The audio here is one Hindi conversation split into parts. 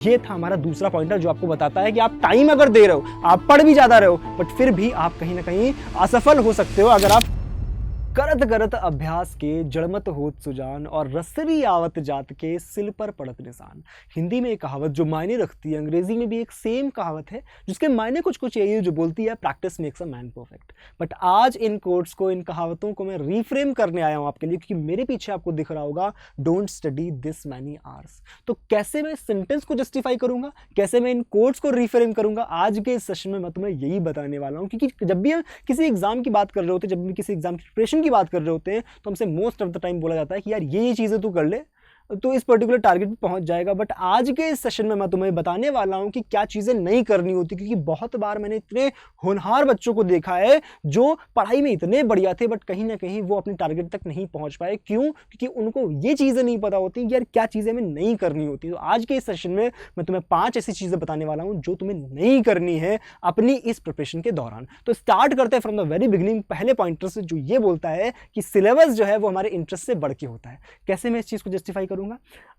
ये था हमारा दूसरा पॉइंटर जो आपको बताता है कि आप टाइम अगर दे रहे हो, आप पढ़ भी ज्यादा रहे हो, बट फिर भी आप कहीं ना कहीं असफल हो सकते हो अगर आप करत करत अभ्यास के जड़मत होत सुजान और रसरी आवत जात के सिल पर पड़त निशान। हिंदी में एक कहावत जो मायने रखती है, अंग्रेजी में भी एक सेम कहावत है जिसके मायने कुछ कुछ यही है, जो बोलती है practice makes a man perfect. But आज इन कोट्स को, इन कहावतों को मैं रीफ्रेम करने आया हूं आपके लिए, क्योंकि मेरे पीछे आपको दिख रहा होगा don't study this many hours. तो कैसे मैं सेंटेंस को जस्टिफाई करूंगा, कैसे मैं इन कोट्स को रीफ्रेम करूंगा, आज के इस सेशन में मैं तुम्हें यही बताने वाला हूं। क्योंकि जब भी हम किसी एग्जाम की बात कर रहे होते हैं, जब भी किसी एग्जाम की प्रिपरेशन की बात कर रहे होते हैं, तो हमसे मोस्ट ऑफ द टाइम बोला जाता है कि यार ये चीजें तू कर ले तो इस पर्टिकुलर टारगेट पे पहुंच जाएगा। बट आज के इस सेशन में मैं तुम्हें बताने वाला हूं कि क्या चीजें नहीं करनी होती, क्योंकि बहुत बार मैंने इतने होनहार बच्चों को देखा है जो पढ़ाई में इतने बढ़िया थे बट कहीं ना कहीं वो अपनी टारगेट तक नहीं पहुंच पाए। क्यों? क्योंकि उनको ये चीजें नहीं पता होती कि यार क्या चीजें हमें नहीं करनी होती। तो आज के इस सेशन में मैं तुम्हें 5 ऐसी चीजें बताने वाला हूं जो तुम्हें नहीं करनी है अपनी इस प्रिपरेशन के दौरान। तो स्टार्ट करते हैं फ्रॉम द वेरी बिगिनिंग, पहले पॉइंटर से, जो ये बोलता है कि सिलेबस जो है वो हमारे इंटरेस्ट से बढ़ के होता है। कैसे मैं इस चीज को जस्टिफाई करूंगा?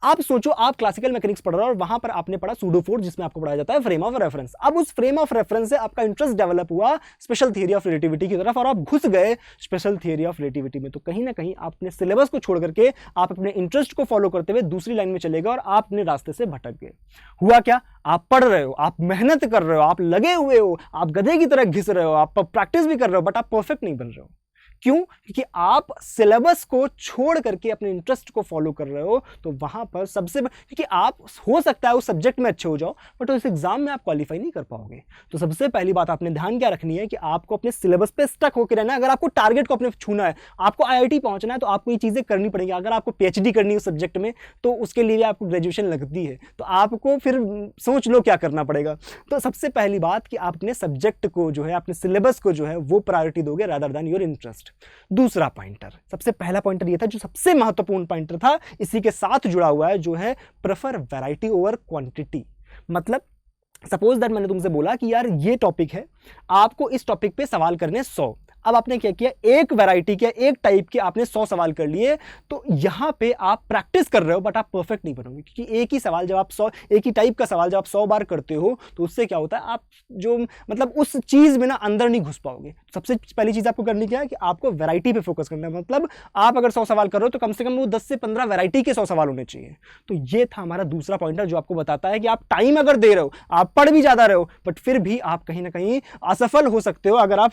आप सोचो, आप क्लासिकल मैकेनिक्स पढ़ रहे हो और वहां पर आपने पढ़ा सूडो फोर्स, जिसमें आपको पढ़ाया जाता है फ्रेम ऑफ रेफरेंस। अब उस फ्रेम ऑफ रेफरेंस से आपका इंटरेस्ट डेवलप हुआ स्पेशल थियरी ऑफ रिलेटिविटी की तरफ और आप घुस गए स्पेशल थियरी ऑफ रिलेटिविटी में। तो कहीं ना कहीं आप अपने सिलेबस को छोड़ करके आप अपने इंटरेस्ट को फॉलो करते हुए दूसरी लाइन में चले गए और आप अपने रास्ते से भटक गए। हुआ क्या? आप पढ़ रहे हो, आप मेहनत कर रहे हो, आप लगे हुए हो, आप गधे की तरह घिस रहे हो, आप प्रैक्टिस भी कर रहे हो, बट आप परफेक्ट नहीं बन रहे हो। क्यों? क्योंकि आप सिलेबस को छोड़ करके अपने इंटरेस्ट को फॉलो कर रहे हो। तो वहां पर क्योंकि आप हो सकता है उस सब्जेक्ट में अच्छे हो जाओ बट उस एग्जाम में आप क्वालिफाई नहीं कर पाओगे। तो सबसे पहली बात आपने ध्यान क्या रखनी है कि आपको अपने सिलेबस पे स्टक होकर रहना है। अगर आपको टारगेट को अपने छूना है, आपको आईआईटी पहुंचना है, तो आपको ये चीजें करनी पड़ेगी। अगर आपको पीएचडी करनी है उस सब्जेक्ट में तो उसके लिए आपको ग्रेजुएशन लगती है, तो आपको फिर सोच लो क्या करना पड़ेगा। तो सबसे पहली बात कि आप अपने सब्जेक्ट को जो है, अपने सिलेबस को जो है वो प्रायोरिटी दोगे रादर देन योर इंटरेस्ट। दूसरा पॉइंटर, सबसे पहला पॉइंटर ये था जो सबसे महत्वपूर्ण पॉइंटर था, इसी के साथ जुड़ा हुआ है, जो है प्रेफर वैरायटी ओवर क्वांटिटी। मतलब सपोज दैट मैंने तुमसे बोला कि यार ये टॉपिक है, आपको इस टॉपिक पे सवाल करने 100। अब आपने क्या किया, एक वैरायटी के, एक टाइप के आपने 100 सवाल कर लिए। तो यहां पे आप प्रैक्टिस कर रहे हो बट आप परफेक्ट नहीं बनोगे, क्योंकि एक ही सवाल जब आप 100, एक ही टाइप का सवाल जब आप 100 बार करते हो तो उससे क्या होता है, आप जो मतलब उस चीज में ना अंदर नहीं घुस पाओगे। सबसे पहली चीज आपको करनी क्या है कि आपको वैरायटी पे फोकस करना है। मतलब आप अगर 100 सवाल कर रहे हो तो कम से कम वो 10 से 15 वैरायटी के 100 सवाल होने चाहिए। तो ये था हमारा दूसरा पॉइंटर जो आपको बताता है कि आप टाइम अगर दे रहे हो, आप पढ़ भी ज्यादा रहे हो, बट फिर भी आप कहीं ना कहीं असफल हो सकते हो अगर आप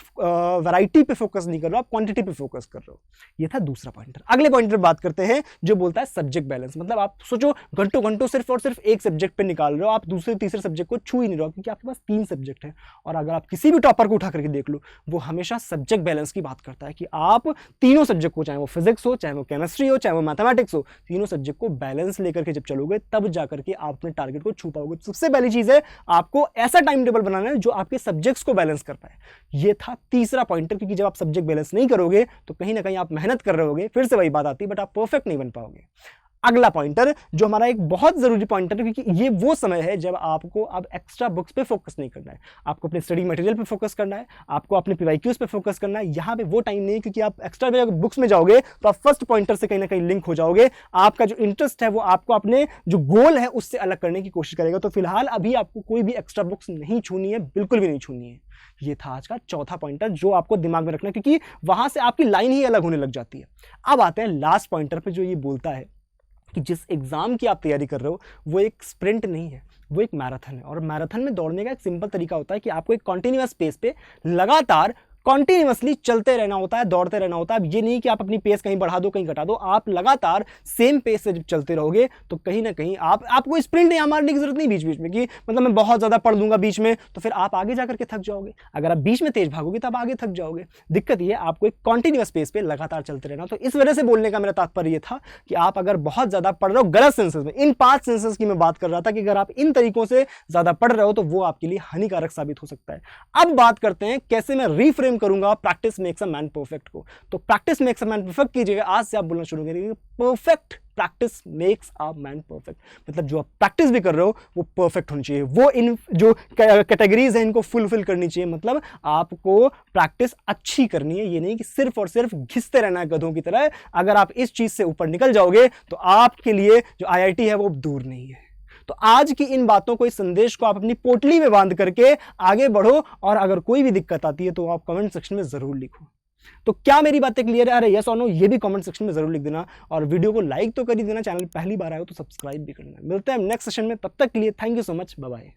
वैरायटी पे फोकस नहीं कर रहे हो, आप क्वांटिटी पे फोकस कर रहे हो। ये था दूसरा पॉइंटर। अगले पॉइंटर पे बात करते हैं जो बोलता है सब्जेक्ट बैलेंस। मतलब आप सोचो, घंटों घंटों सिर्फ और सिर्फ एक सब्जेक्ट पे निकाल रहे हो, आप दूसरे तीसरे सब्जेक्ट को छू ही नहीं रहे हो, क्योंकि आपके पास 3 सब्जेक्ट है। और अगर आप किसी भी टॉपर को उठा करके देख लो, वो हमेशा सब्जेक्ट बैलेंस की बात करता है कि आप तीनों सब्जेक्ट को, चाहे वो फिजिक्स हो, चाहे वो केमिस्ट्री हो, चाहे वो मैथमेटिक्स हो, तीनों सब्जेक्ट को बैलेंस लेकर के जब चलोगे तब जाकर के आप अपने टारगेट को छू पाओगे। सबसे पहली चीज है आपको ऐसा टाइम टेबल बनाना है जो आपके सब्जेक्ट्स को बैलेंस कर पाए। ये था तीसरा पॉइंटर, क्योंकि जब आप सब्जेक्ट बैलेंस नहीं करोगे तो कहीं ना कहीं आप मेहनत कर रहे होगे, फिर से वही बात आती है, बट आप परफेक्ट नहीं बन पाओगे। अगला पॉइंटर जो हमारा एक बहुत जरूरी पॉइंटर है, क्योंकि ये वो समय है जब आपको अब एक्स्ट्रा बुक्स पे फोकस नहीं करना है, आपको अपने स्टडी मटेरियल पे फोकस करना है, आपको अपने पीवाईक्यूज पे फोकस करना है। यहां पे वो टाइम नहीं है, क्योंकि आप एक्स्ट्रा बुक्स में जाओगे तो आप फर्स्ट पॉइंटर से कहीं ना कहीं लिंक हो जाओगे। आपका जो इंटरेस्ट है वो आपको अपने जो गोल है उससे अलग करने की कोशिश करेगा। तो फिलहाल अभी आपको कोई भी एक्स्ट्रा बुक्स नहीं छूनी है, बिल्कुल भी नहीं छूनी है। ये था आज का चौथा पॉइंटर जो आपको दिमाग में रखना है, क्योंकि वहां से आपकी लाइन ही अलग होने लग जाती है। अब आते हैं लास्ट पॉइंटर पे, जो ये बोलता है कि जिस एग्जाम की आप तैयारी कर रहे हो वो एक स्प्रिंट नहीं है, वो एक मैराथन है। और मैराथन में दौड़ने का एक सिंपल तरीका होता है कि आपको एक कॉन्टिन्यूअस पेस पे लगातार कॉन्टिन्यूअसली चलते रहना होता है, दौड़ते रहना होता है। अब ये नहीं कि आप अपनी पेस कहीं बढ़ा दो, कहीं घटा दो, आप लगातार सेम पेस से जब चलते रहोगे तो कहीं ना कहीं आपको स्प्रिंट नहीं मारने की जरूरत नहीं बीच बीच में, कि मतलब मैं बहुत ज्यादा पढ़ लूंगा बीच में तो फिर आप आगे जाकर के थक जाओगे। अगर आप बीच में तेज भागोगे तो आप आगे थक जाओगे। दिक्कत ये है, आपको एक कॉन्टिन्यूअस पेस पे लगातार चलते रहना। तो इस वजह से बोलने का मेरा तात्पर्य ये था कि आप अगर बहुत ज्यादा पढ़ रहे हो गलत सेंसेस में, इन 5 सेंसेस की मैं बात कर रहा था कि अगर आप इन तरीकों से ज्यादा पढ़ रहे हो तो वो आपके लिए हानिकारक साबित हो सकता है। अब बात करते हैं कैसे मैं रीफ्रेम करूंगा practice makes a man perfect को। तो practice makes a man perfect की जगह आज से आप बोलना शुरू करेंगे perfect practice makes a man perfect. मतलब जो आप प्रैक्टिस भी कर रहे हो वो परफेक्ट होनी चाहिए, वो इन जो कैटेगरीज है इनको फुलफिल करनी चाहिए। मतलब आपको प्रैक्टिस अच्छी करनी है, ये नहीं कि सिर्फ और सिर्फ घिसते रहना है गधों की तरह। अगर आप इस चीज से ऊपर निकल जाओगे तो आपके लिए जो आईआईटी है वो दूर नहीं है। तो आज की इन बातों को, इस संदेश को आप अपनी पोटली में बांध करके आगे बढ़ो, और अगर कोई भी दिक्कत आती है तो आप कमेंट सेक्शन में जरूर लिखो। तो क्या मेरी बातें क्लियर है? अरे यस और नो ये भी कमेंट सेक्शन में जरूर लिख देना, और वीडियो को लाइक तो कर ही देना, चैनल पहली बार आए हो तो सब्सक्राइब भी करना। मिलते हैं नेक्स्ट सेशन में, तब तक के लिए thank you so much, bye bye.